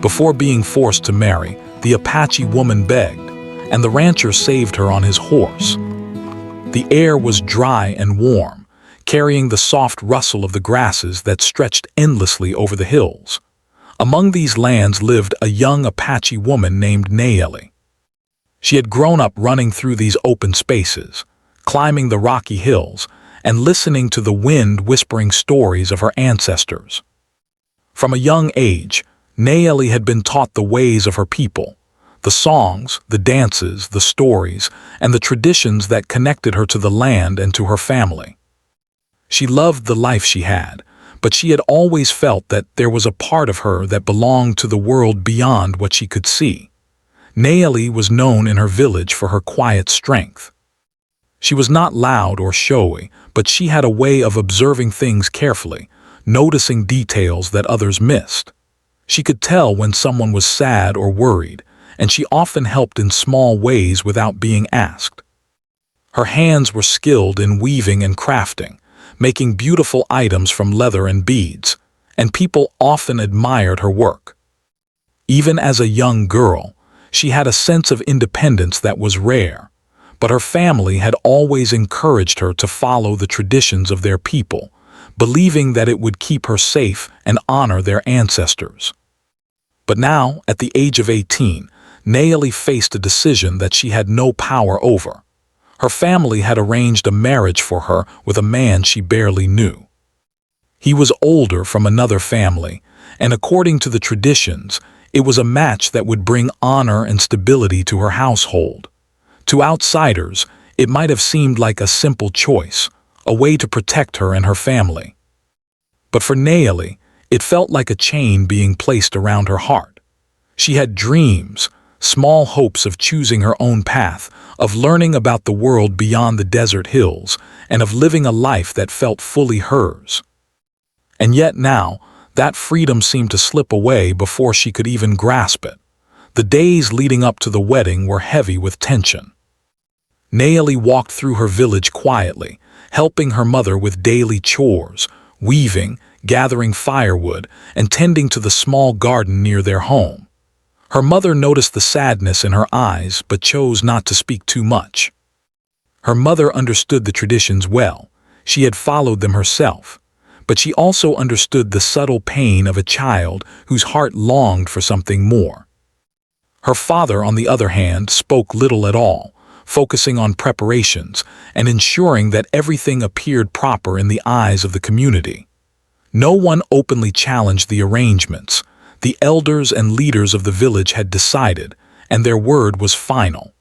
Before being forced to marry, the Apache woman begged, and the rancher saved her on his horse. The air was dry and warm, carrying the soft rustle of the grasses that stretched endlessly over the hills. Among these lands lived a young Apache woman named Nayeli. She had grown up running through these open spaces, climbing the rocky hills, and listening to the wind whispering stories of her ancestors. From a young age, Nayeli had been taught the ways of her people, the songs, the dances, the stories, and the traditions that connected her to the land and to her family. She loved the life she had, but she had always felt that there was a part of her that belonged to the world beyond what she could see. Nayeli was known in her village for her quiet strength. She was not loud or showy, but she had a way of observing things carefully, noticing details that others missed. She could tell when someone was sad or worried, and she often helped in small ways without being asked. Her hands were skilled in weaving and crafting, making beautiful items from leather and beads, and people often admired her work. Even as a young girl, she had a sense of independence that was rare, but her family had always encouraged her to follow the traditions of their people, believing that it would keep her safe and honor their ancestors. But now, at the age of 18, Nayeli faced a decision that she had no power over. Her family had arranged a marriage for her with a man she barely knew. He was older from another family, and according to the traditions, it was a match that would bring honor and stability to her household. To outsiders, it might have seemed like a simple choice, a way to protect her and her family. But for Nayeli, it felt like a chain being placed around her heart. She had dreams, small hopes of choosing her own path, of learning about the world beyond the desert hills, and of living a life that felt fully hers. And yet now, that freedom seemed to slip away before she could even grasp it. The days leading up to the wedding were heavy with tension. Nayeli walked through her village quietly, helping her mother with daily chores, weaving, gathering firewood, and tending to the small garden near their home. Her mother noticed the sadness in her eyes but chose not to speak too much. Her mother understood the traditions well. She had followed them herself, but she also understood the subtle pain of a child whose heart longed for something more. Her father, on the other hand, spoke little at all, focusing on preparations and ensuring that everything appeared proper in the eyes of the community. No one openly challenged the arrangements. The elders and leaders of the village had decided, and their word was final.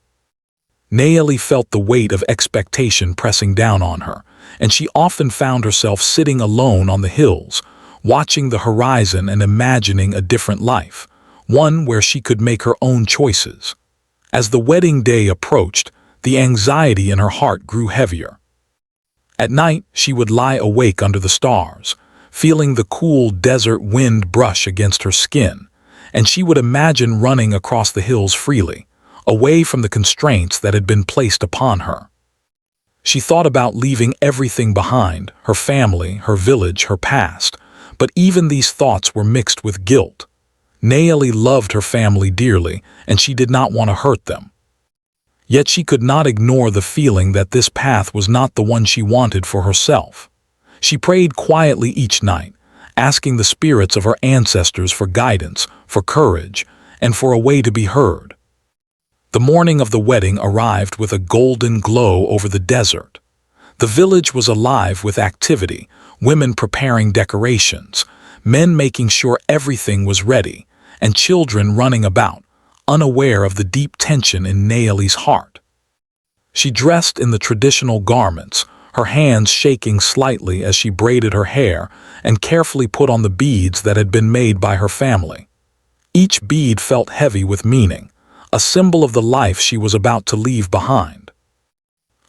Nayeli felt the weight of expectation pressing down on her, and she often found herself sitting alone on the hills, watching the horizon and imagining a different life, one where she could make her own choices. As the wedding day approached, the anxiety in her heart grew heavier. At night, she would lie awake under the stars, feeling the cool desert wind brush against her skin, and she would imagine running across the hills freely, away from the constraints that had been placed upon her. She thought about leaving everything behind, her family, her village, her past, but even these thoughts were mixed with guilt. Nayeli loved her family dearly, and she did not want to hurt them. Yet she could not ignore the feeling that this path was not the one she wanted for herself. She prayed quietly each night, asking the spirits of her ancestors for guidance, for courage, and for a way to be heard. The morning of the wedding arrived with a golden glow over the desert. The village was alive with activity, women preparing decorations, men making sure everything was ready, and children running about, unaware of the deep tension in Nayeli's heart. She dressed in the traditional garments, her hands shaking slightly as she braided her hair and carefully put on the beads that had been made by her family. Each bead felt heavy with meaning, a symbol of the life she was about to leave behind.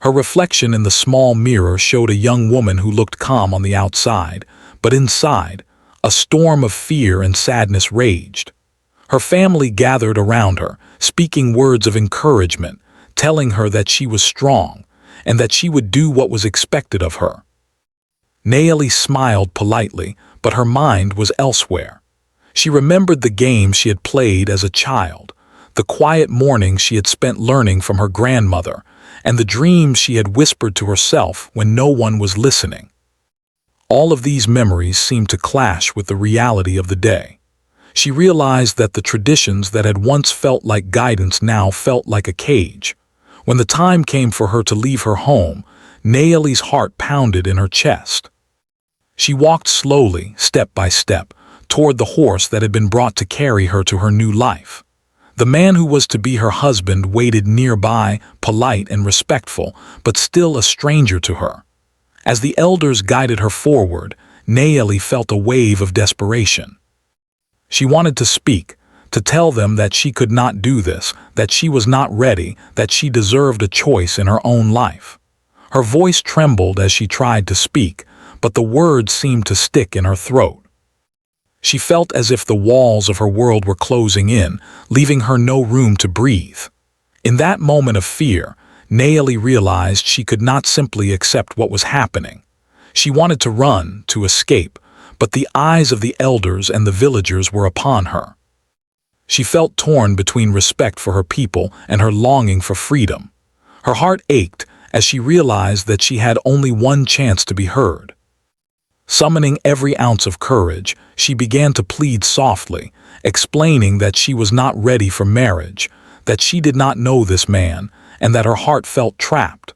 Her reflection in the small mirror showed a young woman who looked calm on the outside, but inside, a storm of fear and sadness raged. Her family gathered around her, speaking words of encouragement, telling her that she was strong and that she would do what was expected of her. Nayeli smiled politely, but her mind was elsewhere. She remembered the games she had played as a child, the quiet mornings she had spent learning from her grandmother, and the dreams she had whispered to herself when no one was listening. All of these memories seemed to clash with the reality of the day. She realized that the traditions that had once felt like guidance now felt like a cage. When the time came for her to leave her home, Naeli's heart pounded in her chest. She walked slowly, step by step, toward the horse that had been brought to carry her to her new life. The man who was to be her husband waited nearby, polite and respectful, but still a stranger to her. As the elders guided her forward, Naeli felt a wave of desperation. She wanted to speak, to tell them that she could not do this, that she was not ready, that she deserved a choice in her own life. Her voice trembled as she tried to speak, but the words seemed to stick in her throat. She felt as if the walls of her world were closing in, leaving her no room to breathe. In that moment of fear, Naeli realized she could not simply accept what was happening. She wanted to run, to escape, but the eyes of the elders and the villagers were upon her. She felt torn between respect for her people and her longing for freedom. Her heart ached as she realized that she had only one chance to be heard. Summoning every ounce of courage, she began to plead softly, explaining that she was not ready for marriage, that she did not know this man, and that her heart felt trapped.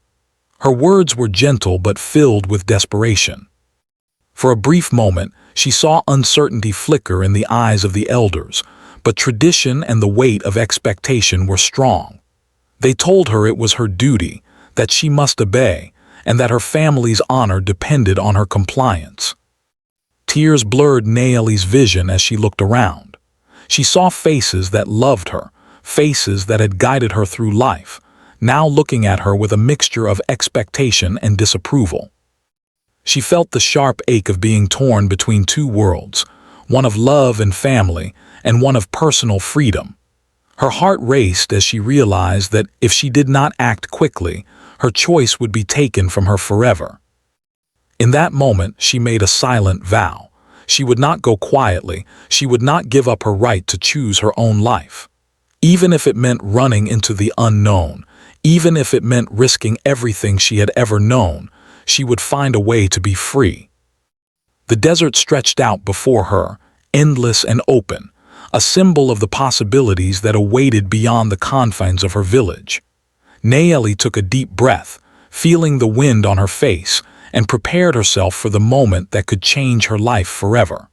Her words were gentle but filled with desperation. For a brief moment, she saw uncertainty flicker in the eyes of the elders, but tradition and the weight of expectation were strong. They told her it was her duty, that she must obey, and that her family's honor depended on her compliance. Tears blurred Naeli's vision as she looked around. She saw faces that loved her, faces that had guided her through life, now looking at her with a mixture of expectation and disapproval. She felt the sharp ache of being torn between two worlds, one of love and family, and one of personal freedom. Her heart raced as she realized that if she did not act quickly, her choice would be taken from her forever. In that moment, she made a silent vow. She would not go quietly, she would not give up her right to choose her own life. Even if it meant running into the unknown, even if it meant risking everything she had ever known, she would find a way to be free. The desert stretched out before her, endless and open, a symbol of the possibilities that awaited beyond the confines of her village. Naeli took a deep breath, feeling the wind on her face, and prepared herself for the moment that could change her life forever.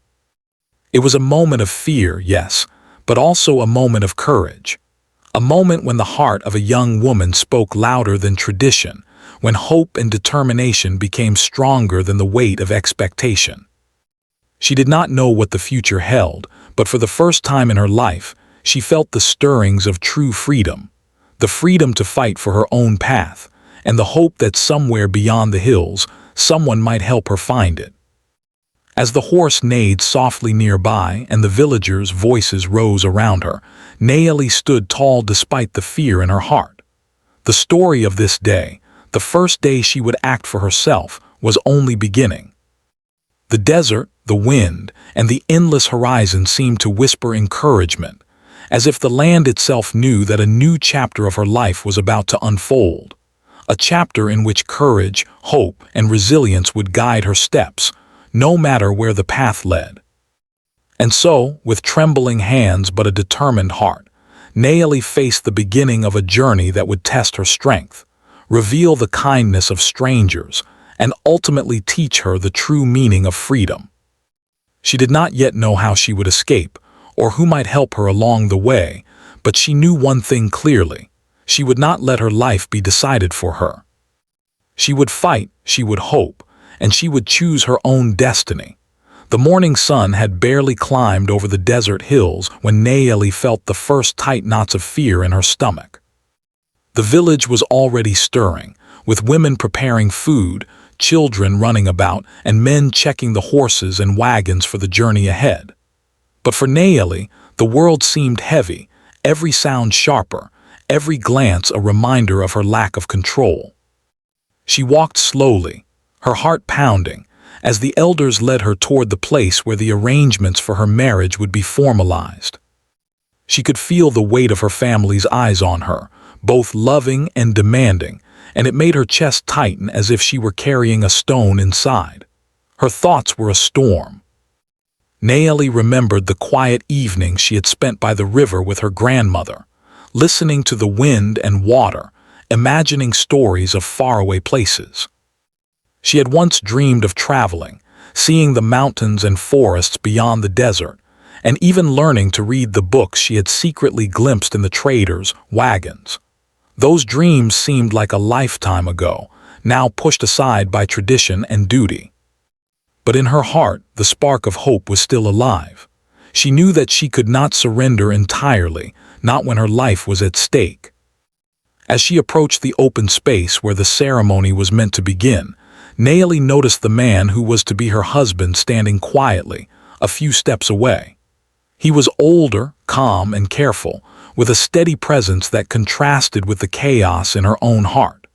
It was a moment of fear, yes, but also a moment of courage. A moment when the heart of a young woman spoke louder than tradition, when hope and determination became stronger than the weight of expectation. She did not know what the future held, but for the first time in her life, she felt the stirrings of true freedom, the freedom to fight for her own path, and the hope that somewhere beyond the hills, someone might help her find it. As the horse neighed softly nearby and the villagers' voices rose around her, Naeli stood tall despite the fear in her heart. The story of this day, the first day she would act for herself, was only beginning. The desert, the wind, and the endless horizon seemed to whisper encouragement, as if the land itself knew that a new chapter of her life was about to unfold, a chapter in which courage, hope, and resilience would guide her steps, no matter where the path led. And so, with trembling hands but a determined heart, Naeli faced the beginning of a journey that would test her strength, reveal the kindness of strangers, and ultimately teach her the true meaning of freedom. She did not yet know how she would escape, or who might help her along the way, but she knew one thing clearly: she would not let her life be decided for her. She would fight, she would hope, and she would choose her own destiny. The morning sun had barely climbed over the desert hills when Naeli felt the first tight knots of fear in her stomach. The village was already stirring, with women preparing food, children running about, and men checking the horses and wagons for the journey ahead. But for Naeli, the world seemed heavy, every sound sharper, every glance a reminder of her lack of control. She walked slowly, her heart pounding, as the elders led her toward the place where the arrangements for her marriage would be formalized. She could feel the weight of her family's eyes on her, both loving and demanding, and it made her chest tighten as if she were carrying a stone inside. Her thoughts were a storm. Nayeli remembered the quiet evening she had spent by the river with her grandmother, listening to the wind and water, imagining stories of faraway places. She had once dreamed of traveling, seeing the mountains and forests beyond the desert, and even learning to read the books she had secretly glimpsed in the traders' wagons. Those dreams seemed like a lifetime ago, now pushed aside by tradition and duty. But in her heart, the spark of hope was still alive. She knew that she could not surrender entirely, not when her life was at stake. As she approached the open space where the ceremony was meant to begin, Nayeli noticed the man who was to be her husband standing quietly, a few steps away. He was older, calm, and careful, with a steady presence that contrasted with the chaos in her own heart.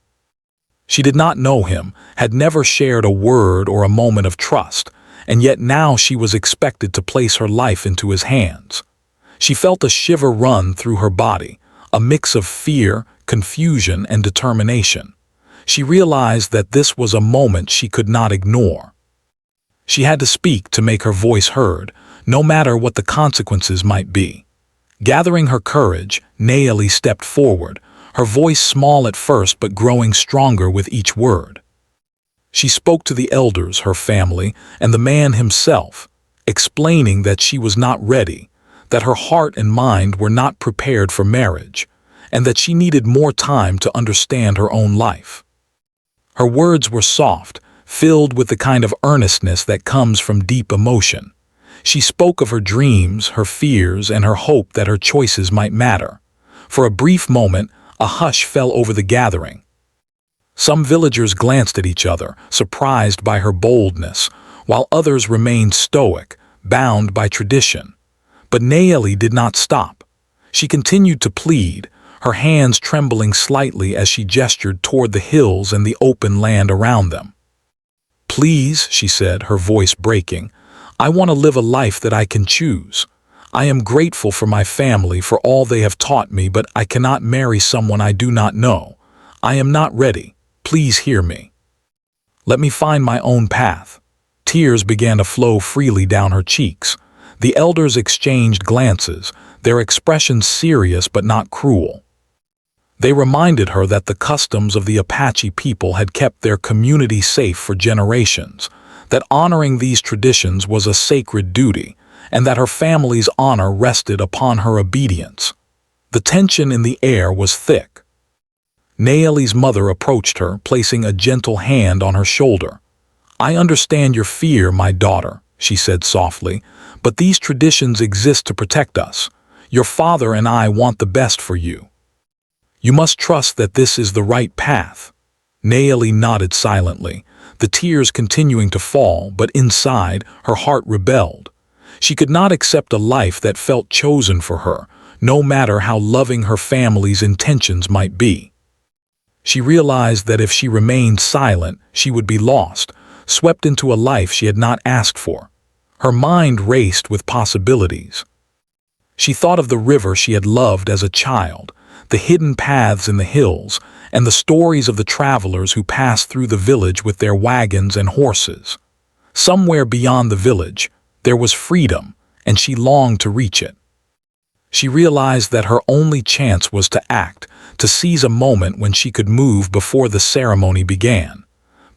She did not know him, had never shared a word or a moment of trust, and yet now she was expected to place her life into his hands. She felt a shiver run through her body, a mix of fear, confusion, and determination. She realized that this was a moment she could not ignore. She had to speak to make her voice heard, no matter what the consequences might be. Gathering her courage, Nayeli stepped forward, her voice small at first but growing stronger with each word. She spoke to the elders, her family, and the man himself, explaining that she was not ready, that her heart and mind were not prepared for marriage, and that she needed more time to understand her own life. Her words were soft, filled with the kind of earnestness that comes from deep emotion. She spoke of her dreams, her fears, and her hope that her choices might matter. For a brief moment, a hush fell over the gathering. Some villagers glanced at each other, surprised by her boldness, while others remained stoic, bound by tradition. But Nayeli did not stop. She continued to plead, her hands trembling slightly as she gestured toward the hills and the open land around them. "Please," she said, her voice breaking, "I want to live a life that I can choose. I am grateful for my family, for all they have taught me, but I cannot marry someone I do not know. I am not ready. Please hear me. Let me find my own path." Tears began to flow freely down her cheeks. The elders exchanged glances, their expressions serious but not cruel. They reminded her that the customs of the Apache people had kept their community safe for generations, that honoring these traditions was a sacred duty, and that her family's honor rested upon her obedience. The tension in the air was thick. Nayeli's mother approached her, placing a gentle hand on her shoulder. "I understand your fear, my daughter," she said softly, "but these traditions exist to protect us. Your father and I want the best for you. You must trust that this is the right path." Nayeli nodded silently, the tears continuing to fall, but inside, her heart rebelled. She could not accept a life that felt chosen for her, no matter how loving her family's intentions might be. She realized that if she remained silent, she would be lost, swept into a life she had not asked for. Her mind raced with possibilities. She thought of the river she had loved as a child, the hidden paths in the hills, and the stories of the travelers who passed through the village with their wagons and horses. Somewhere beyond the village, there was freedom, and she longed to reach it. She realized that her only chance was to act, to seize a moment when she could move before the ceremony began.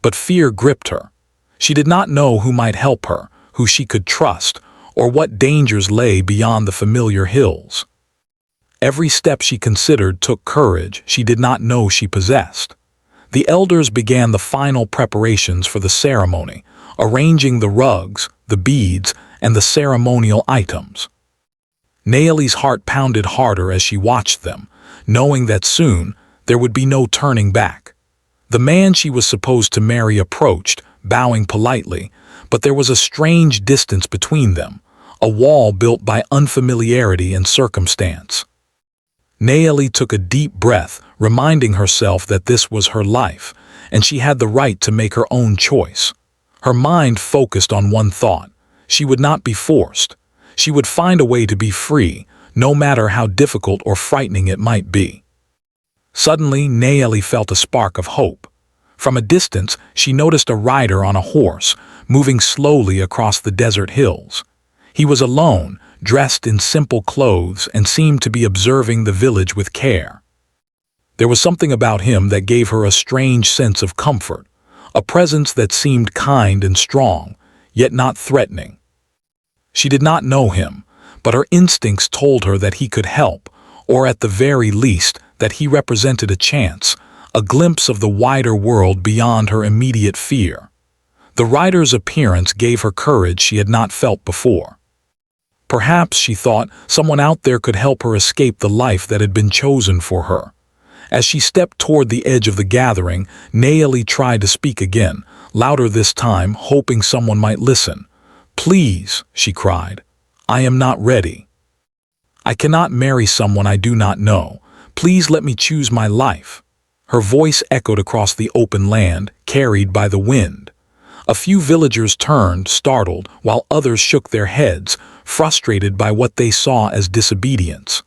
But fear gripped her. She did not know who might help her, who she could trust, or what dangers lay beyond the familiar hills. Every step she considered took courage she did not know she possessed. The elders began the final preparations for the ceremony, arranging the rugs, the beads, and the ceremonial items. Nayeli's heart pounded harder as she watched them, knowing that soon there would be no turning back. The man she was supposed to marry approached, bowing politely, but there was a strange distance between them, a wall built by unfamiliarity and circumstance. Nayeli took a deep breath, reminding herself that this was her life, and she had the right to make her own choice. Her mind focused on one thought. She would not be forced. She would find a way to be free, no matter how difficult or frightening it might be. Suddenly, Nayeli felt a spark of hope. From a distance, she noticed a rider on a horse, moving slowly across the desert hills. He was alone, dressed in simple clothes, and seemed to be observing the village with care. There was something about him that gave her a strange sense of comfort, a presence that seemed kind and strong, yet not threatening. She did not know him, but her instincts told her that he could help, or at the very least, that he represented a chance, a glimpse of the wider world beyond her immediate fear. The rider's appearance gave her courage she had not felt before. Perhaps, she thought, someone out there could help her escape the life that had been chosen for her. As she stepped toward the edge of the gathering, Nayeli tried to speak again, louder this time, hoping someone might listen. "Please," she cried, "I am not ready. I cannot marry someone I do not know. Please let me choose my life." Her voice echoed across the open land, carried by the wind. A few villagers turned, startled, while others shook their heads, frustrated by what they saw as disobedience.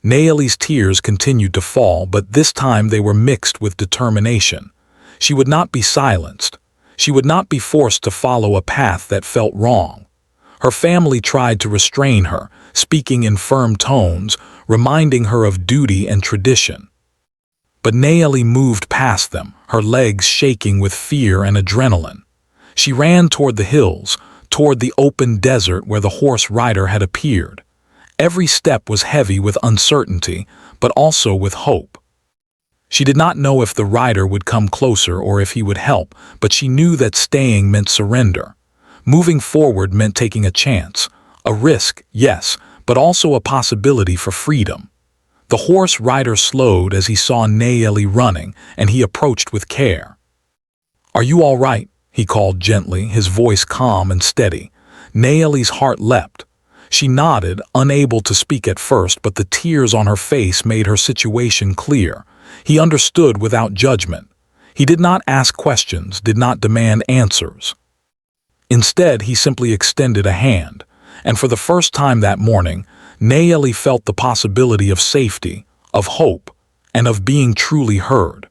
Nayeli's tears continued to fall, but this time they were mixed with determination. She would not be silenced. She would not be forced to follow a path that felt wrong. Her family tried to restrain her, speaking in firm tones, reminding her of duty and tradition. But Nayeli moved past them, her legs shaking with fear and adrenaline. She ran toward the hills, toward the open desert where the horse rider had appeared. Every step was heavy with uncertainty, but also with hope. She did not know if the rider would come closer or if he would help, but she knew that staying meant surrender. Moving forward meant taking a chance, a risk, yes, but also a possibility for freedom. The horse rider slowed as he saw Nayeli running, and he approached with care. "Are you all right?" he called gently, his voice calm and steady. Nayeli's heart leapt. She nodded, unable to speak at first, but the tears on her face made her situation clear. He understood without judgment. He did not ask questions, did not demand answers. Instead, he simply extended a hand, and for the first time that morning, Nayeli felt the possibility of safety, of hope, and of being truly heard.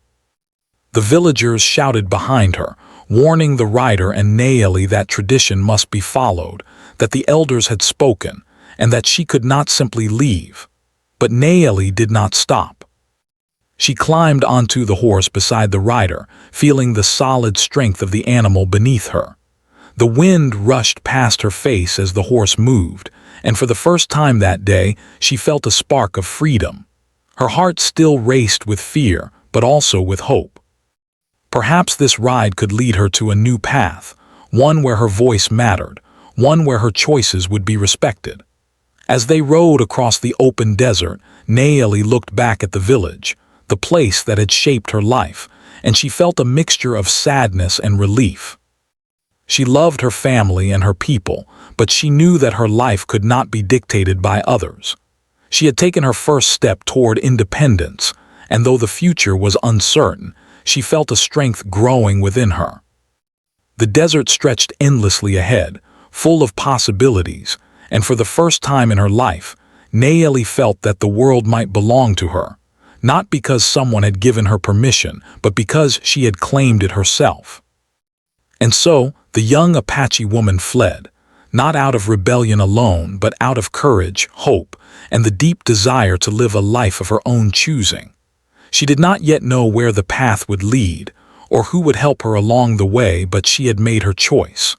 The villagers shouted behind her, warning the rider and Nayeli that tradition must be followed, that the elders had spoken, and that she could not simply leave. But Nayeli did not stop. She climbed onto the horse beside the rider, feeling the solid strength of the animal beneath her. The wind rushed past her face as the horse moved, and for the first time that day, she felt a spark of freedom. Her heart still raced with fear, but also with hope. Perhaps this ride could lead her to a new path, one where her voice mattered, one where her choices would be respected. As they rode across the open desert, Nayeli looked back at the village, the place that had shaped her life, and she felt a mixture of sadness and relief. She loved her family and her people, but she knew that her life could not be dictated by others. She had taken her first step toward independence, and though the future was uncertain, she felt a strength growing within her. The desert stretched endlessly ahead, full of possibilities, and for the first time in her life, Nayeli felt that the world might belong to her, not because someone had given her permission, but because she had claimed it herself. And so, the young Apache woman fled, not out of rebellion alone, but out of courage, hope, and the deep desire to live a life of her own choosing. She did not yet know where the path would lead, or who would help her along the way, but she had made her choice.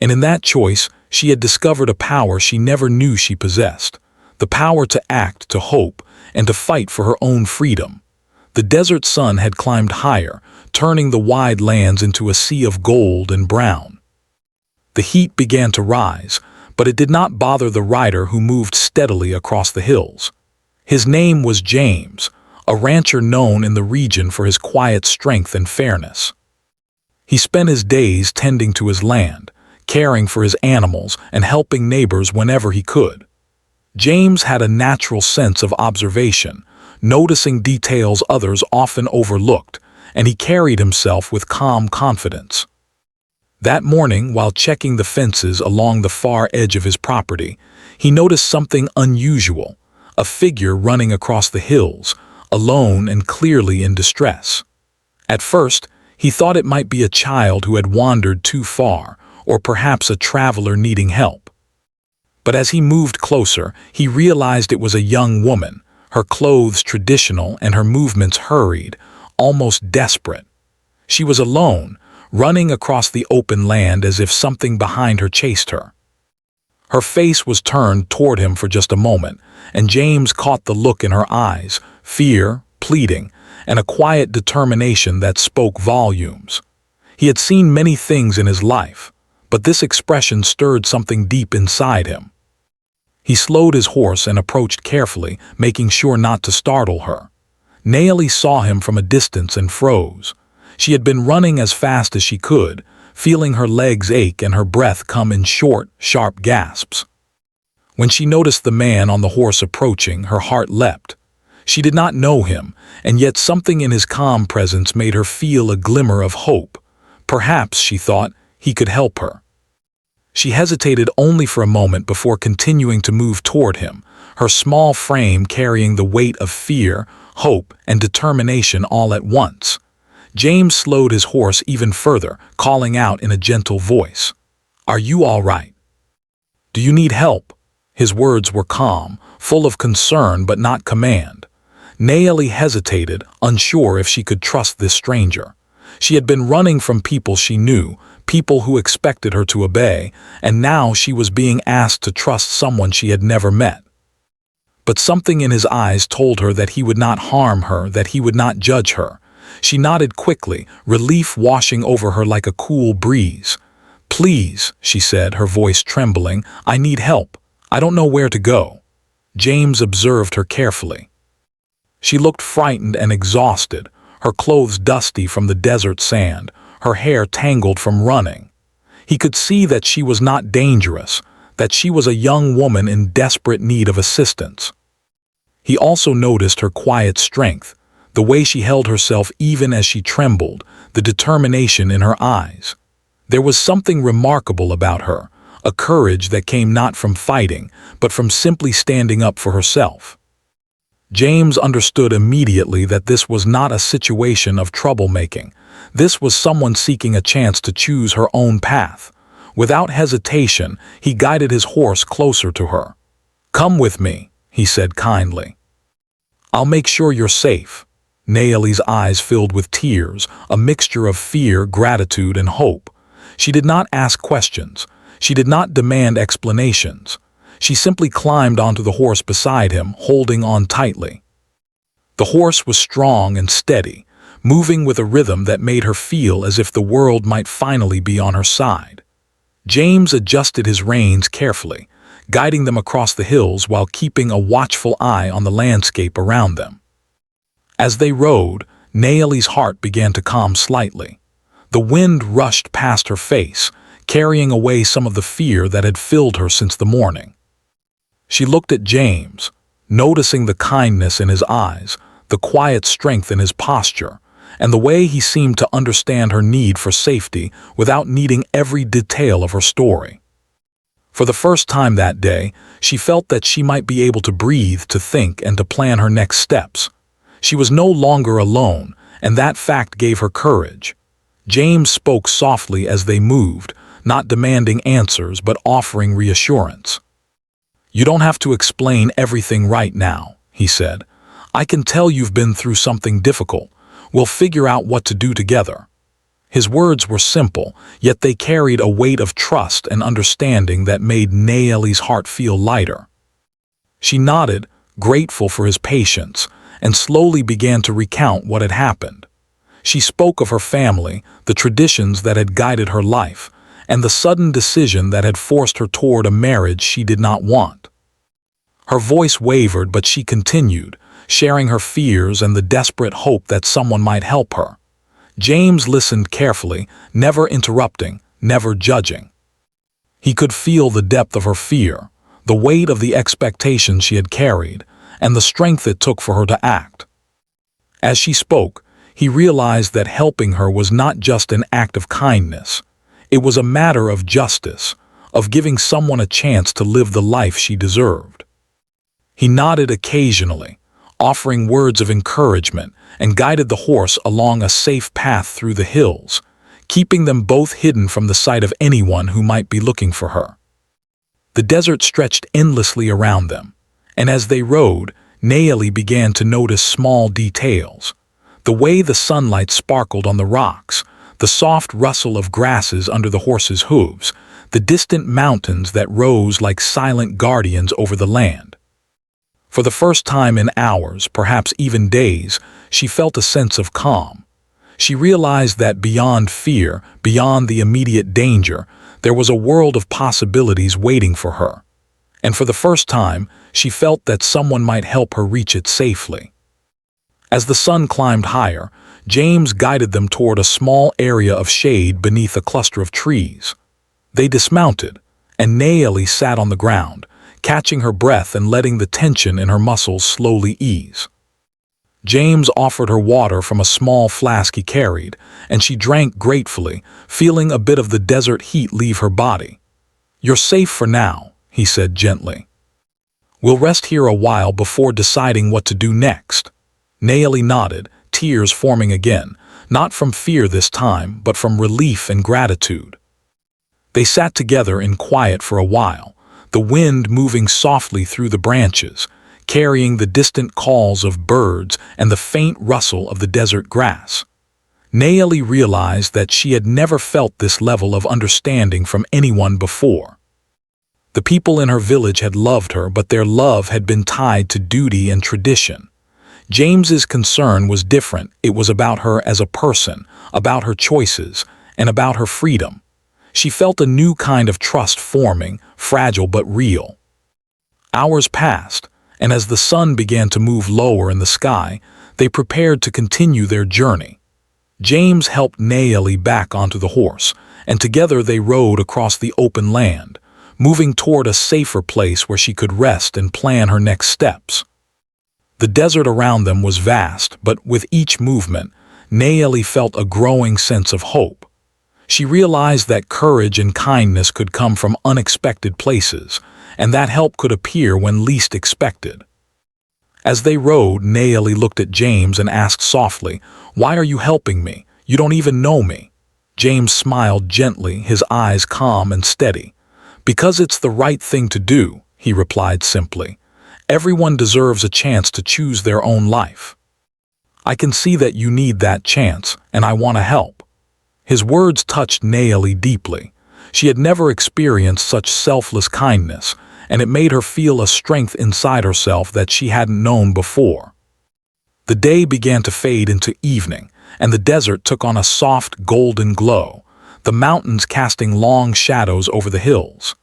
And in that choice, she had discovered a power she never knew she possessed, the power to act, to hope, and to fight for her own freedom. The desert sun had climbed higher, turning the wide lands into a sea of gold and brown. The heat began to rise, but it did not bother the rider who moved steadily across the hills. His name was James, a rancher known in the region for his quiet strength and fairness. He spent his days tending to his land, caring for his animals, and helping neighbors whenever he could. James had a natural sense of observation, noticing details others often overlooked, and he carried himself with calm confidence. That morning, while checking the fences along the far edge of his property, he noticed something unusual, a figure running across the hills, alone and clearly in distress. At first, he thought it might be a child who had wandered too far, or perhaps a traveler needing help. But as he moved closer, he realized it was a young woman, her clothes traditional and her movements hurried, almost desperate. She was alone, running across the open land as if something behind her chased her. Her face was turned toward him for just a moment, and James caught the look in her eyes, fear, pleading, and a quiet determination that spoke volumes. He had seen many things in his life, but this expression stirred something deep inside him. He slowed his horse and approached carefully, making sure not to startle her. Naomi saw him from a distance and froze. She had been running as fast as she could, feeling her legs ache and her breath come in short, sharp gasps. When she noticed the man on the horse approaching, her heart leapt. She did not know him, and yet something in his calm presence made her feel a glimmer of hope. Perhaps, she thought, he could help her. She hesitated only for a moment before continuing to move toward him, her small frame carrying the weight of fear, hope, and determination all at once. James slowed his horse even further, calling out in a gentle voice, "Are you all right? Do you need help?" His words were calm, full of concern but not command. Naomi hesitated, unsure if she could trust this stranger. She had been running from people she knew, people who expected her to obey, and now she was being asked to trust someone she had never met. But something in his eyes told her that he would not harm her, that he would not judge her. She nodded quickly, relief washing over her like a cool breeze. "Please," she said, her voice trembling, "I need help. I don't know where to go." James observed her carefully. She looked frightened and exhausted, her clothes dusty from the desert sand, her hair tangled from running. He could see that she was not dangerous, that she was a young woman in desperate need of assistance. He also noticed her quiet strength, the way she held herself even as she trembled, the determination in her eyes. There was something remarkable about her, a courage that came not from fighting, but from simply standing up for herself. James understood immediately that this was not a situation of troublemaking. This was someone seeking a chance to choose her own path. Without hesitation, he guided his horse closer to her. "Come with me," he said kindly. "I'll make sure you're safe." Naomi's eyes filled with tears, a mixture of fear, gratitude, and hope. She did not ask questions. She did not demand explanations. She simply climbed onto the horse beside him, holding on tightly. The horse was strong and steady, moving with a rhythm that made her feel as if the world might finally be on her side. James adjusted his reins carefully, guiding them across the hills while keeping a watchful eye on the landscape around them. As they rode, Naomi's heart began to calm slightly. The wind rushed past her face, carrying away some of the fear that had filled her since the morning. She looked at James, noticing the kindness in his eyes, the quiet strength in his posture, and the way he seemed to understand her need for safety without needing every detail of her story. For the first time that day, she felt that she might be able to breathe, to think, and to plan her next steps. She was no longer alone, and that fact gave her courage. James spoke softly as they moved, not demanding answers but offering reassurance. "You don't have to explain everything right now," he said. "I can tell you've been through something difficult. We'll figure out what to do together." His words were simple, yet they carried a weight of trust and understanding that made Naomi's heart feel lighter. She nodded, grateful for his patience, and slowly began to recount what had happened. She spoke of her family, the traditions that had guided her life, and the sudden decision that had forced her toward a marriage she did not want. Her voice wavered, but she continued, sharing her fears and the desperate hope that someone might help her. James listened carefully, never interrupting, never judging. He could feel the depth of her fear, the weight of the expectations she had carried, and the strength it took for her to act. As she spoke, he realized that helping her was not just an act of kindness. It was a matter of justice, of giving someone a chance to live the life she deserved. He nodded occasionally, offering words of encouragement, and guided the horse along a safe path through the hills, keeping them both hidden from the sight of anyone who might be looking for her. The desert stretched endlessly around them, and as they rode, Naomi began to notice small details. The way the sunlight sparkled on the rocks, the soft rustle of grasses under the horse's hooves, the distant mountains that rose like silent guardians over the land. For the first time in hours, perhaps even days, she felt a sense of calm. She realized that beyond fear, beyond the immediate danger, there was a world of possibilities waiting for her. And for the first time, she felt that someone might help her reach it safely. As the sun climbed higher, James guided them toward a small area of shade beneath a cluster of trees. They dismounted, and Naomi sat on the ground, catching her breath and letting the tension in her muscles slowly ease. James offered her water from a small flask he carried, and she drank gratefully, feeling a bit of the desert heat leave her body. "You're safe for now," he said gently. "We'll rest here a while before deciding what to do next." Naomi nodded, tears forming again, not from fear this time, but from relief and gratitude. They sat together in quiet for a while, the wind moving softly through the branches, carrying the distant calls of birds and the faint rustle of the desert grass. Naomi realized that she had never felt this level of understanding from anyone before. The people in her village had loved her, but their love had been tied to duty and tradition. James's concern was different. It was about her as a person, about her choices, and about her freedom. She felt a new kind of trust forming, fragile but real. Hours passed, and as the sun began to move lower in the sky, they prepared to continue their journey. James helped Naomi back onto the horse, and together they rode across the open land, moving toward a safer place where she could rest and plan her next steps. The desert around them was vast, but with each movement, Naomi felt a growing sense of hope. She realized that courage and kindness could come from unexpected places, and that help could appear when least expected. As they rode, Naomi looked at James and asked softly, "Why are you helping me? You don't even know me." James smiled gently, his eyes calm and steady. "Because it's the right thing to do," he replied simply. "Everyone deserves a chance to choose their own life. I can see that you need that chance, and I want to help." His words touched Naomi deeply. She had never experienced such selfless kindness, and it made her feel a strength inside herself that she hadn't known before. The day began to fade into evening, and the desert took on a soft golden glow, the mountains casting long shadows over the hills.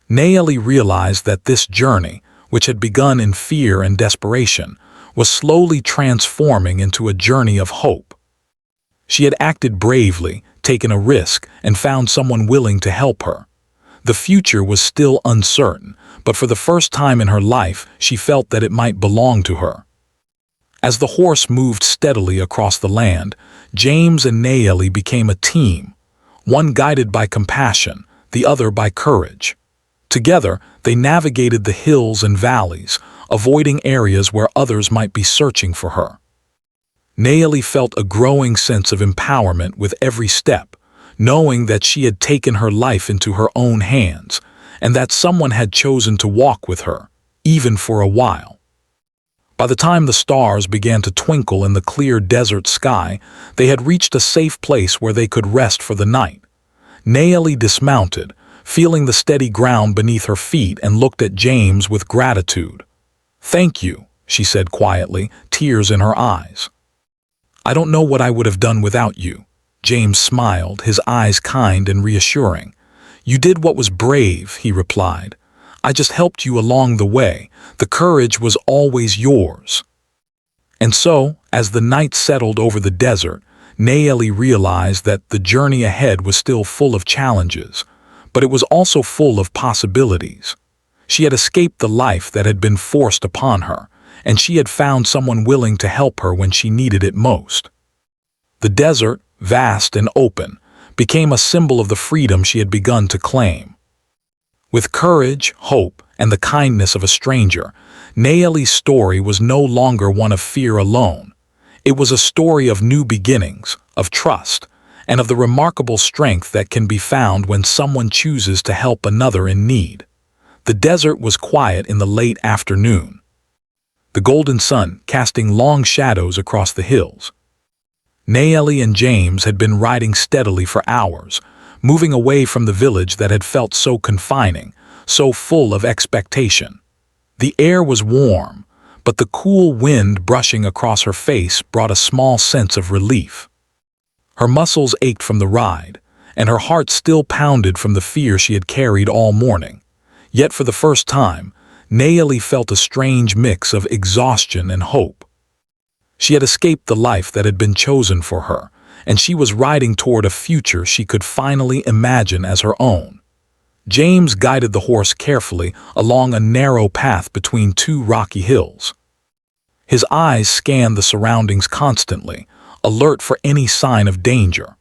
Naomi realized that this journey, which had begun in fear and desperation, was slowly transforming into a journey of hope. She had acted bravely, taken a risk, and found someone willing to help her. The future was still uncertain, but for the first time in her life, she felt that it might belong to her. As the horse moved steadily across the land, James and Naomi became a team, one guided by compassion, the other by courage. Together, they navigated the hills and valleys, avoiding areas where others might be searching for her. Naomi felt a growing sense of empowerment with every step, knowing that she had taken her life into her own hands, and that someone had chosen to walk with her, even for a while. By the time the stars began to twinkle in the clear desert sky, they had reached a safe place where they could rest for the night. Naomi dismounted, feeling the steady ground beneath her feet, and looked at James with gratitude. "Thank you," she said quietly, tears in her eyes. "I don't know what I would have done without you." James smiled, his eyes kind and reassuring. "You did what was brave," he replied. "I just helped you along the way. The courage was always yours." And so, as the night settled over the desert, Naomi realized that the journey ahead was still full of challenges, but it was also full of possibilities. She had escaped the life that had been forced upon her, and she had found someone willing to help her when she needed it most. The desert, vast and open, became a symbol of the freedom she had begun to claim. With courage, hope, and the kindness of a stranger, Nayeli's story was no longer one of fear alone. It was a story of new beginnings, of trust, and of the remarkable strength that can be found when someone chooses to help another in need. The desert was quiet in the late afternoon, the golden sun casting long shadows across the hills. Nayeli and James had been riding steadily for hours, moving away from the village that had felt so confining, so full of expectation. The air was warm, but the cool wind brushing across her face brought a small sense of relief. Her muscles ached from the ride, and her heart still pounded from the fear she had carried all morning. Yet for the first time, Nayeli felt a strange mix of exhaustion and hope. She had escaped the life that had been chosen for her, and she was riding toward a future she could finally imagine as her own. James guided the horse carefully along a narrow path between two rocky hills. His eyes scanned the surroundings constantly, alert for any sign of danger.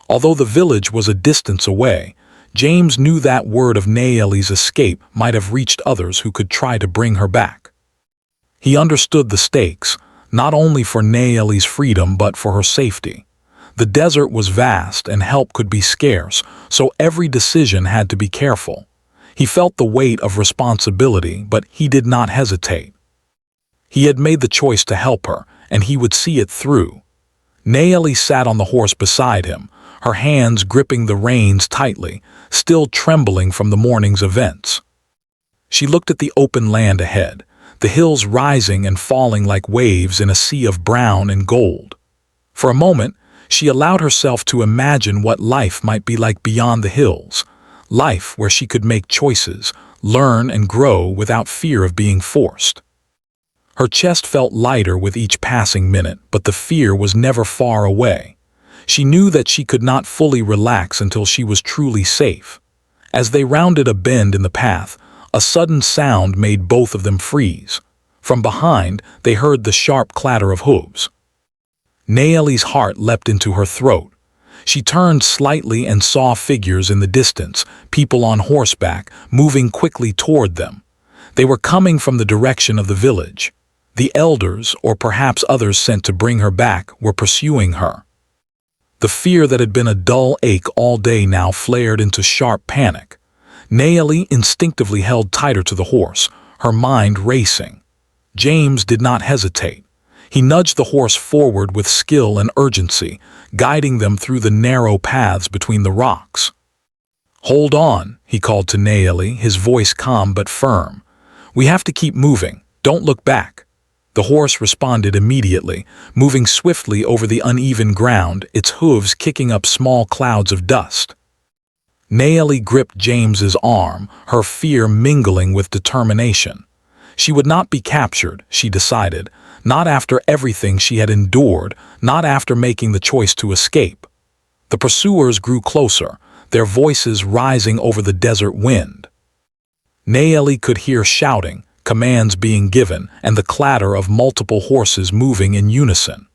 Although the village was a distance away, James knew that word of Nayeli's escape might have reached others who could try to bring her back. He understood the stakes, not only for Nayeli's freedom but for her safety. The desert was vast and help could be scarce, so every decision had to be careful. He felt the weight of responsibility, but he did not hesitate. He had made the choice to help her, and he would see it through. Nayeli sat on the horse beside him, her hands gripping the reins tightly, still trembling from the morning's events. She looked at the open land ahead, the hills rising and falling like waves in a sea of brown and gold. For a moment, she allowed herself to imagine what life might be like beyond the hills, life where she could make choices, learn and grow without fear of being forced. Her chest felt lighter with each passing minute, but the fear was never far away. She knew that she could not fully relax until she was truly safe. As they rounded a bend in the path, a sudden sound made both of them freeze. From behind, they heard the sharp clatter of hooves. Nayeli's heart leapt into her throat. She turned slightly and saw figures in the distance, people on horseback, moving quickly toward them. They were coming from the direction of the village. The elders, or perhaps others sent to bring her back, were pursuing her. The fear that had been a dull ache all day now flared into sharp panic. Nayeli instinctively held tighter to the horse, her mind racing. James did not hesitate. He nudged the horse forward with skill and urgency, guiding them through the narrow paths between the rocks. "Hold on," he called to Nayeli, his voice calm but firm. "We have to keep moving. Don't look back." The horse responded immediately, moving swiftly over the uneven ground, its hooves kicking up small clouds of dust. Nayeli gripped James's arm, her fear mingling with determination. She would not be captured, she decided, not after everything she had endured, not after making the choice to escape. The pursuers grew closer, their voices rising over the desert wind. Nayeli could hear shouting, commands being given, and the clatter of multiple horses moving in unison.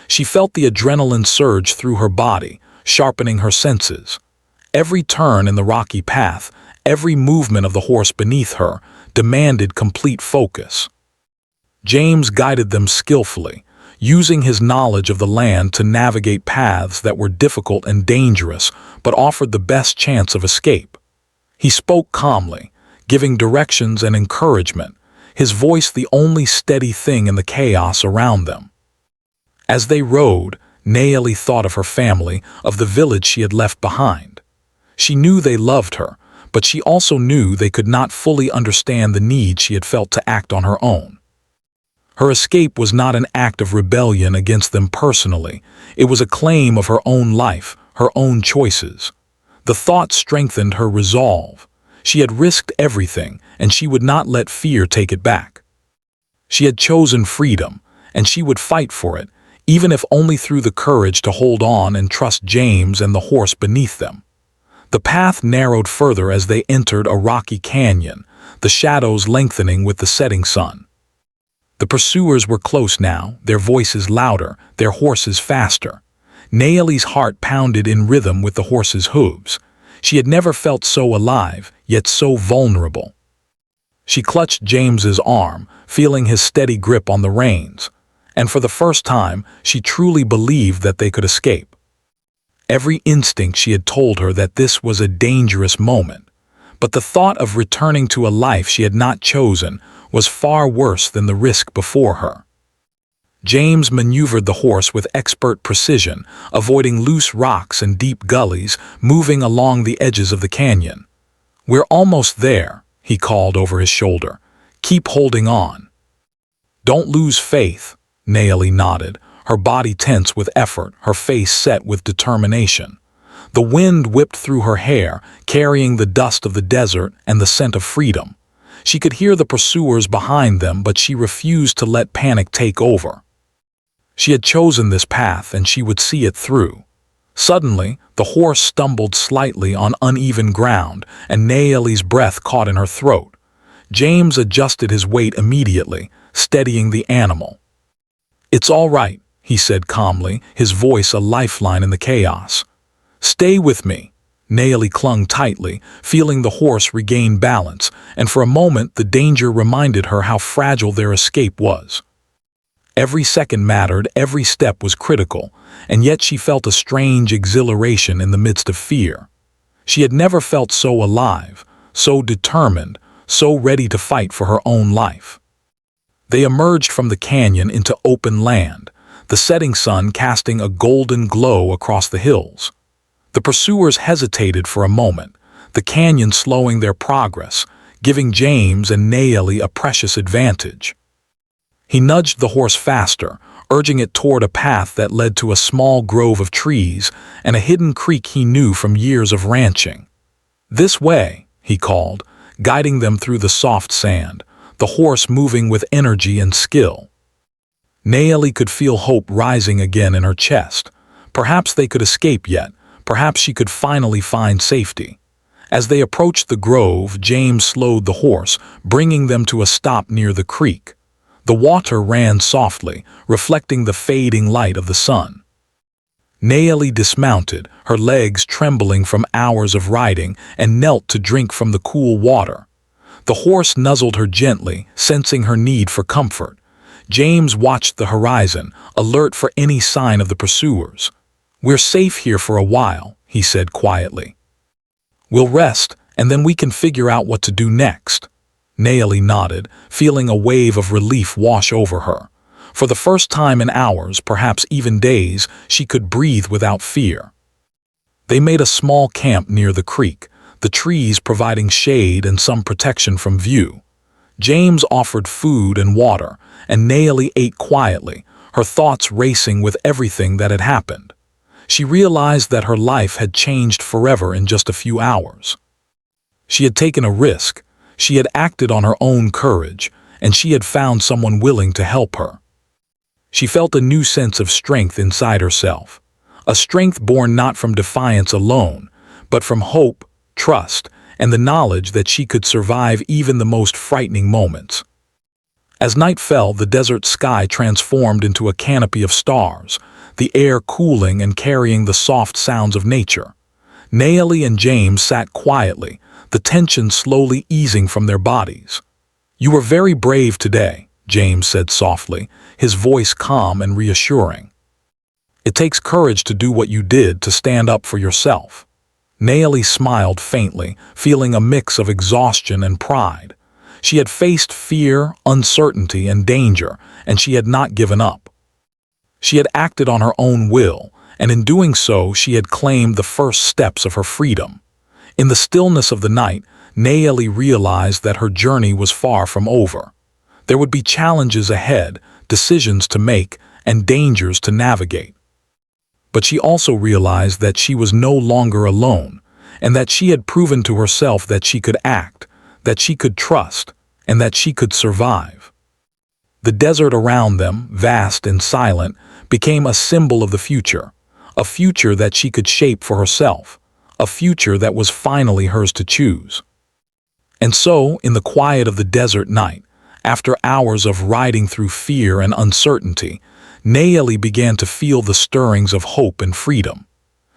She felt the adrenaline surge through her body, sharpening her senses. Every turn in the rocky path, every movement of the horse beneath her, demanded complete focus. James guided them skillfully, using his knowledge of the land to navigate paths that were difficult and dangerous, but offered the best chance of escape. He spoke calmly, giving directions and encouragement, his voice the only steady thing in the chaos around them. As they rode, Nayeli thought of her family, of the village she had left behind. She knew they loved her, but she also knew they could not fully understand the need she had felt to act on her own. Her escape was not an act of rebellion against them personally. It was a claim of her own life, her own choices. The thought strengthened her resolve. She had risked everything, and she would not let fear take it back. She had chosen freedom, and she would fight for it, even if only through the courage to hold on and trust James and the horse beneath them. The path narrowed further as they entered a rocky canyon, the shadows lengthening with the setting sun. The pursuers were close now, their voices louder, their horses faster. Naomi's heart pounded in rhythm with the horse's hooves. She had never felt so alive, yet so vulnerable. She clutched James's arm, feeling his steady grip on the reins, and for the first time, she truly believed that they could escape. Every instinct she had told her that this was a dangerous moment, but the thought of returning to a life she had not chosen was far worse than the risk before her. James maneuvered the horse with expert precision, avoiding loose rocks and deep gullies, moving along the edges of the canyon. "We're almost there," he called over his shoulder. "Keep holding on." "Don't lose faith," Naomi nodded, her body tense with effort, her face set with determination. The wind whipped through her hair, carrying the dust of the desert and the scent of freedom. She could hear the pursuers behind them, but she refused to let panic take over. She had chosen this path, and she would see it through. Suddenly, the horse stumbled slightly on uneven ground, and Naomi's breath caught in her throat. James adjusted his weight immediately, steadying the animal. "It's all right," he said calmly, his voice a lifeline in the chaos. "Stay with me." Naomi clung tightly, feeling the horse regain balance, and for a moment the danger reminded her how fragile their escape was. Every second mattered, every step was critical, and yet she felt a strange exhilaration in the midst of fear. She had never felt so alive, so determined, so ready to fight for her own life. They emerged from the canyon into open land, the setting sun casting a golden glow across the hills. The pursuers hesitated for a moment, the canyon slowing their progress, giving James and Naomi a precious advantage. He nudged the horse faster, urging it toward a path that led to a small grove of trees and a hidden creek he knew from years of ranching. "This way," he called, guiding them through the soft sand, the horse moving with energy and skill. Naomi could feel hope rising again in her chest. Perhaps they could escape yet, perhaps she could finally find safety. As they approached the grove, James slowed the horse, bringing them to a stop near the creek. The water ran softly, reflecting the fading light of the sun. Naomi dismounted, her legs trembling from hours of riding, and knelt to drink from the cool water. The horse nuzzled her gently, sensing her need for comfort. James watched the horizon, alert for any sign of the pursuers. "We're safe here for a while," he said quietly. "We'll rest, and then we can figure out what to do next." Naomi nodded, feeling a wave of relief wash over her. For the first time in hours, perhaps even days, she could breathe without fear. They made a small camp near the creek, the trees providing shade and some protection from view. James offered food and water, and Naomi ate quietly, her thoughts racing with everything that had happened. She realized that her life had changed forever in just a few hours. She had taken a risk, she had acted on her own courage, and she had found someone willing to help her. She felt a new sense of strength inside herself, a strength born not from defiance alone, but from hope, trust, and the knowledge that she could survive even the most frightening moments. As night fell, the desert sky transformed into a canopy of stars, the air cooling and carrying the soft sounds of nature. Naomi and James sat quietly, the tension slowly easing from their bodies. "You were very brave today," James said softly, his voice calm and reassuring. "It takes courage to do what you did, to stand up for yourself." Naomi smiled faintly, feeling a mix of exhaustion and pride. She had faced fear, uncertainty, and danger, and she had not given up. She had acted on her own will, and in doing so she had claimed the first steps of her freedom. In the stillness of the night, Naomi realized that her journey was far from over. There would be challenges ahead, decisions to make, and dangers to navigate. But she also realized that she was no longer alone, and that she had proven to herself that she could act, that she could trust, and that she could survive. The desert around them, vast and silent, became a symbol of the future, a future that she could shape for herself, a future that was finally hers to choose. And so, in the quiet of the desert night, after hours of riding through fear and uncertainty, Nayeli began to feel the stirrings of hope and freedom.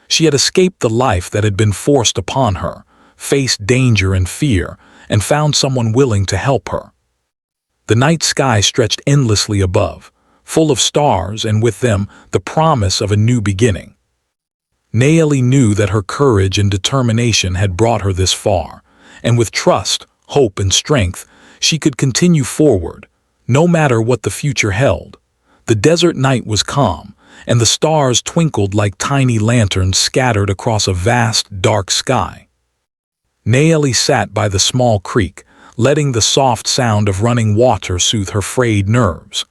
She had escaped the life that had been forced upon her, faced danger and fear, and found someone willing to help her. The night sky stretched endlessly above, full of stars, and with them the promise of a new beginning. Nayeli knew that her courage and determination had brought her this far, and with trust, hope, and strength, she could continue forward, no matter what the future held. The desert night was calm, and the stars twinkled like tiny lanterns scattered across a vast, dark sky. Nayeli sat by the small creek, letting the soft sound of running water soothe her frayed nerves.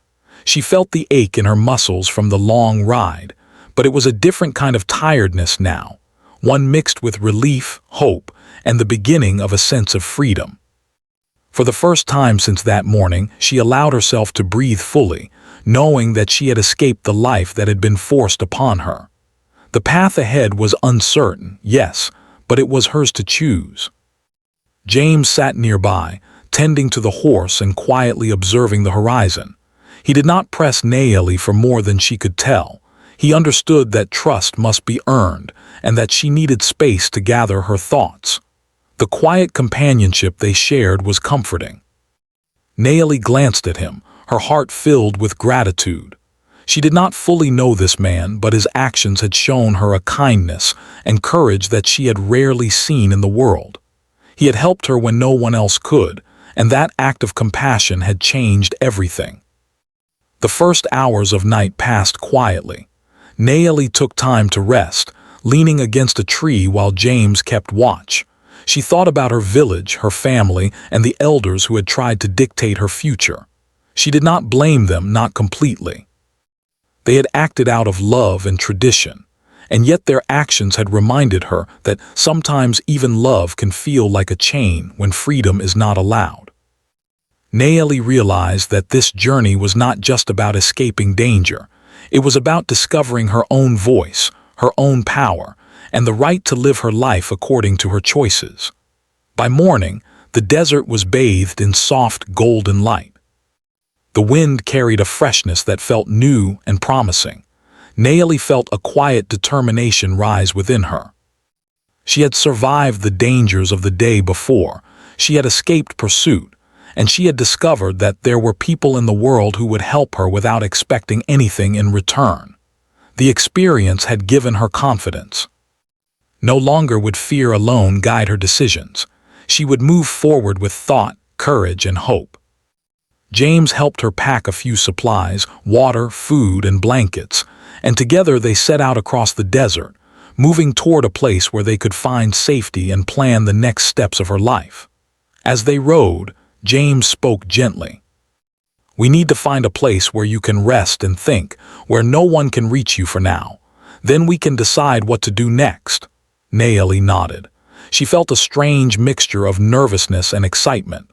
She felt the ache in her muscles from the long ride, but it was a different kind of tiredness now, one mixed with relief, hope, and the beginning of a sense of freedom. For the first time since that morning, she allowed herself to breathe fully, knowing that she had escaped the life that had been forced upon her. The path ahead was uncertain, yes, but it was hers to choose. James sat nearby, tending to the horse and quietly observing the horizon. He did not press Nayeli for more than she could tell. He understood that trust must be earned and that she needed space to gather her thoughts. The quiet companionship they shared was comforting. Nayeli glanced at him, her heart filled with gratitude. She did not fully know this man, but his actions had shown her a kindness and courage that she had rarely seen in the world. He had helped her when no one else could, and that act of compassion had changed everything. The first hours of night passed quietly. Nayeli took time to rest, leaning against a tree while James kept watch. She thought about her village, her family, and the elders who had tried to dictate her future. She did not blame them, not completely. They had acted out of love and tradition, and yet their actions had reminded her that sometimes even love can feel like a chain when freedom is not allowed. Nayeli realized that this journey was not just about escaping danger. It was about discovering her own voice, her own power, and the right to live her life according to her choices. By morning, the desert was bathed in soft golden light. The wind carried a freshness that felt new and promising. Nayeli felt a quiet determination rise within her. She had survived the dangers of the day before. She had escaped pursuit, and she had discovered that there were people in the world who would help her without expecting anything in return. The experience had given her confidence. No longer would fear alone guide her decisions. She would move forward with thought, courage, and hope. James helped her pack a few supplies, water, food, and blankets, and together they set out across the desert, moving toward a place where they could find safety and plan the next steps of her life. As they rode, James spoke gently. "We need to find a place where you can rest and think, where no one can reach you for now. Then we can decide what to do next." Nayeli nodded. She felt a strange mixture of nervousness and excitement.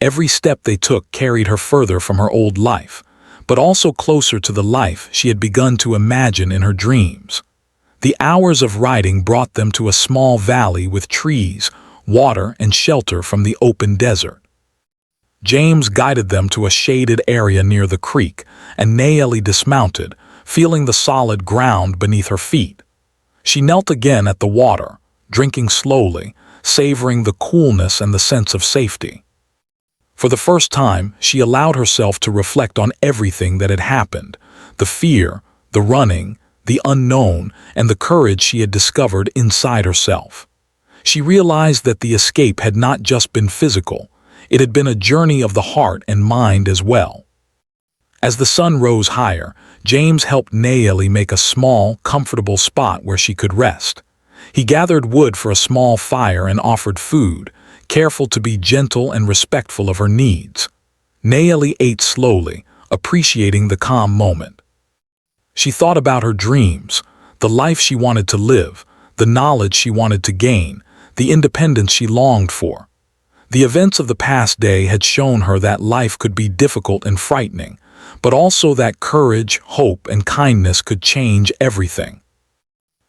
Every step they took carried her further from her old life, but also closer to the life she had begun to imagine in her dreams. The hours of riding brought them to a small valley with trees, water, and shelter from the open desert. James guided them to a shaded area near the creek, and Nayeli dismounted, feeling the solid ground beneath her feet. She knelt again at the water, drinking slowly, savoring the coolness and the sense of safety. For the first time, she allowed herself to reflect on everything that had happened, the fear, the running, the unknown, and the courage she had discovered inside herself. She realized that the escape had not just been physical, it had been a journey of the heart and mind as well. As the sun rose higher, James helped Nayeli make a small, comfortable spot where she could rest. He gathered wood for a small fire and offered food, careful to be gentle and respectful of her needs. Nayeli ate slowly, appreciating the calm moment. She thought about her dreams, the life she wanted to live, the knowledge she wanted to gain, the independence she longed for. The events of the past day had shown her that life could be difficult and frightening, but also that courage, hope, and kindness could change everything.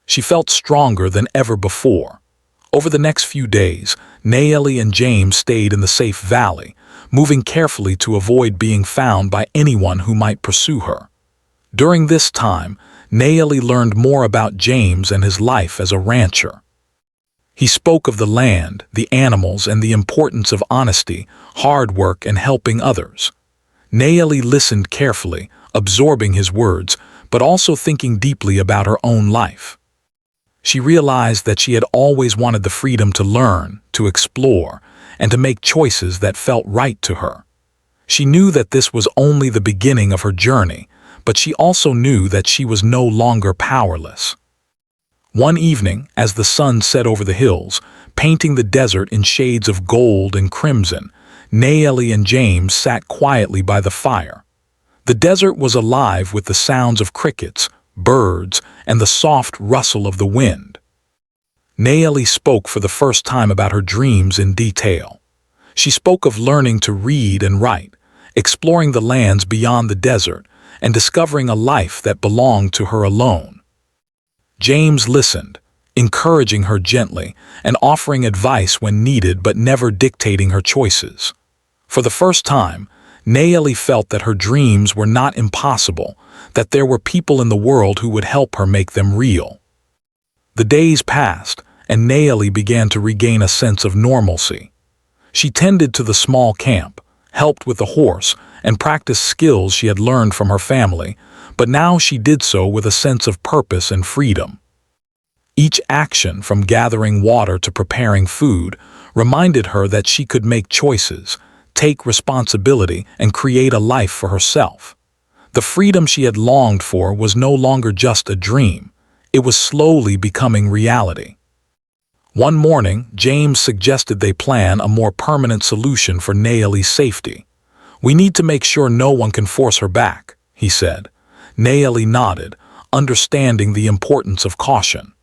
She felt stronger than ever before. Over the next few days, Nayeli and James stayed in the safe valley, moving carefully to avoid being found by anyone who might pursue her. During this time, Nayeli learned more about James and his life as a rancher. He spoke of the land, the animals, and the importance of honesty, hard work, and helping others. Nayeli listened carefully, absorbing his words, but also thinking deeply about her own life. She realized that she had always wanted the freedom to learn, to explore, and to make choices that felt right to her. She knew that this was only the beginning of her journey, but she also knew that she was no longer powerless. One evening, as the sun set over the hills, painting the desert in shades of gold and crimson, Nayeli and James sat quietly by the fire. The desert was alive with the sounds of crickets, birds, and the soft rustle of the wind. Nayeli spoke for the first time about her dreams in detail. She spoke of learning to read and write, exploring the lands beyond the desert, and discovering a life that belonged to her alone. James listened, encouraging her gently and offering advice when needed but never dictating her choices. For the first time, Nayeli felt that her dreams were not impossible, that there were people in the world who would help her make them real. The days passed, and Nayeli began to regain a sense of normalcy. She tended to the small camp, helped with the horse, and practiced skills she had learned from her family, but now she did so with a sense of purpose and freedom. Each action, from gathering water to preparing food, reminded her that she could make choices, take responsibility, and create a life for herself. The freedom she had longed for was no longer just a dream. It was slowly becoming reality. One morning, James suggested they plan a more permanent solution for Nayeli's safety. "We need to make sure no one can force her back," he said. Nayeli nodded, understanding the importance of caution.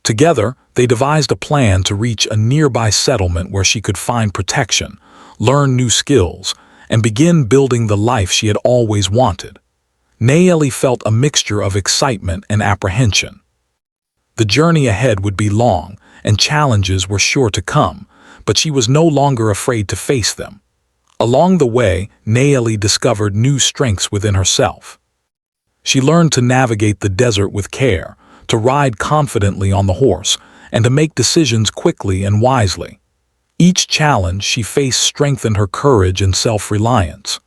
Together, they devised a plan to reach a nearby settlement where she could find protection, learn new skills, and begin building the life she had always wanted. Nayeli felt a mixture of excitement and apprehension. The journey ahead would be long, and challenges were sure to come, but she was no longer afraid to face them. Along the way, Nayeli discovered new strengths within herself. She learned to navigate the desert with care, to ride confidently on the horse, and to make decisions quickly and wisely. Each challenge she faced strengthened her courage and self-reliance.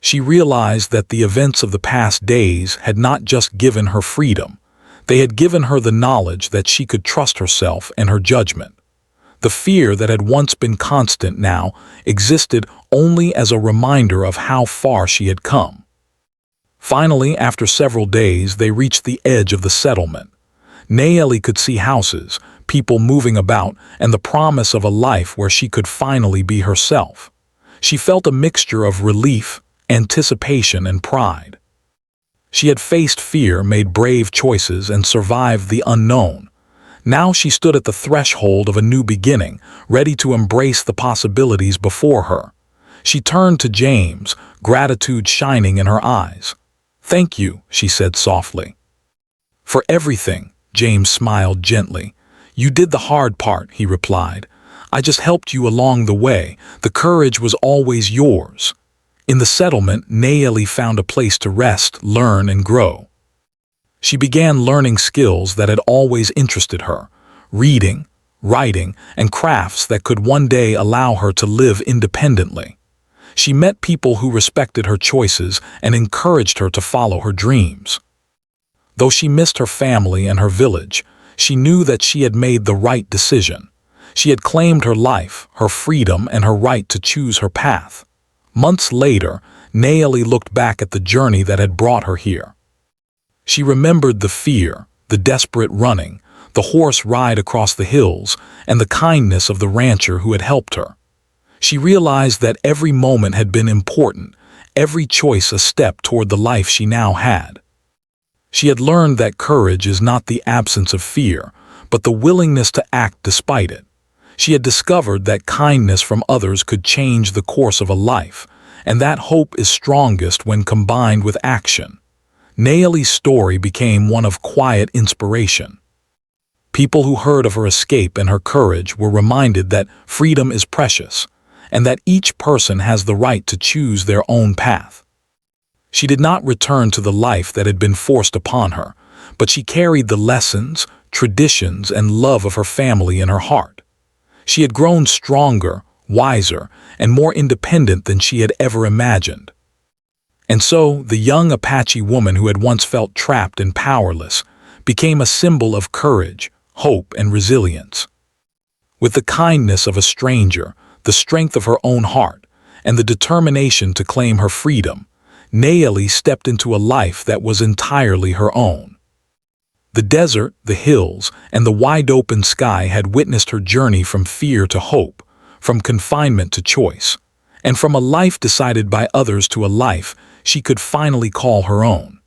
She realized that the events of the past days had not just given her freedom. They had given her the knowledge that she could trust herself and her judgment. The fear that had once been constant now existed only as a reminder of how far she had come. Finally, after several days, they reached the edge of the settlement. Nayeli could see houses, people moving about, and the promise of a life where she could finally be herself. She felt a mixture of relief, anticipation, and pride. She had faced fear, made brave choices, and survived the unknown. Now she stood at the threshold of a new beginning, ready to embrace the possibilities before her. She turned to James, gratitude shining in her eyes. "Thank you," she said softly. "For everything," James smiled gently. "You did the hard part," he replied. "I just helped you along the way. The courage was always yours." In the settlement, Nayeli found a place to rest, learn, and grow. She began learning skills that had always interested her: reading, writing, and crafts that could one day allow her to live independently. She met people who respected her choices and encouraged her to follow her dreams. Though she missed her family and her village, she knew that she had made the right decision. She had claimed her life, her freedom, and her right to choose her path. Months later, Nayeli looked back at the journey that had brought her here. She remembered the fear, the desperate running, the horse ride across the hills, and the kindness of the rancher who had helped her. She realized that every moment had been important, every choice a step toward the life she now had. She had learned that courage is not the absence of fear, but the willingness to act despite it. She had discovered that kindness from others could change the course of a life, and that hope is strongest when combined with action. Nayeli's story became one of quiet inspiration. People who heard of her escape and her courage were reminded that freedom is precious, and that each person has the right to choose their own path. She did not return to the life that had been forced upon her, but she carried the lessons, traditions, and love of her family in her heart. She had grown stronger, wiser, and more independent than she had ever imagined. And so, the young Apache woman who had once felt trapped and powerless became a symbol of courage, hope, and resilience. With the kindness of a stranger, the strength of her own heart, and the determination to claim her freedom, Nayeli stepped into a life that was entirely her own. The desert, the hills, and the wide-open sky had witnessed her journey from fear to hope, from confinement to choice, and from a life decided by others to a life she could finally call her own.